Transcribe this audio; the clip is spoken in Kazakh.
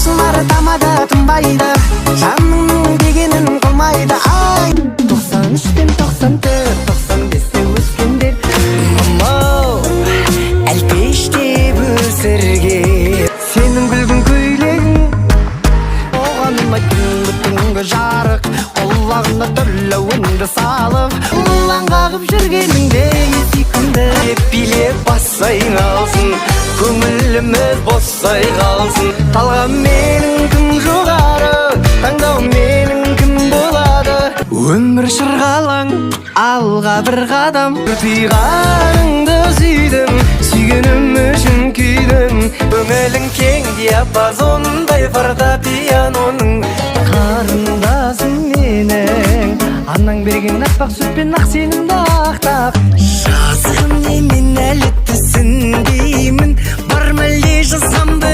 сыңары тамада тынбайды, жаныңның дегенін қылмайды. Ай 93 пен 94, 95-те өскендер мамау әлпештеп өсірген. Сенің күлгін көйлегің оған ұнайтын түнгі жарық, құлағына түрлі үнді салып, ұлан қағып жүргеніңде сүйкімді. Деп билеп бассай қалсын, көңіліміз босай қалсын. Талғам менің кім жоғары, таңдау менің кім болады. Өмір шырғалаң, алға бір қадам. Тұйғаныңды сүйдім, сүйгенім үшін күйдім. Көңілің кең диапазондай фортепианоның қарындасым менің. Анаң берген аппақ сүтпен ақ сенімді ақтап, жазым немен әлі түсінбеймін. Бар мәлде жазамды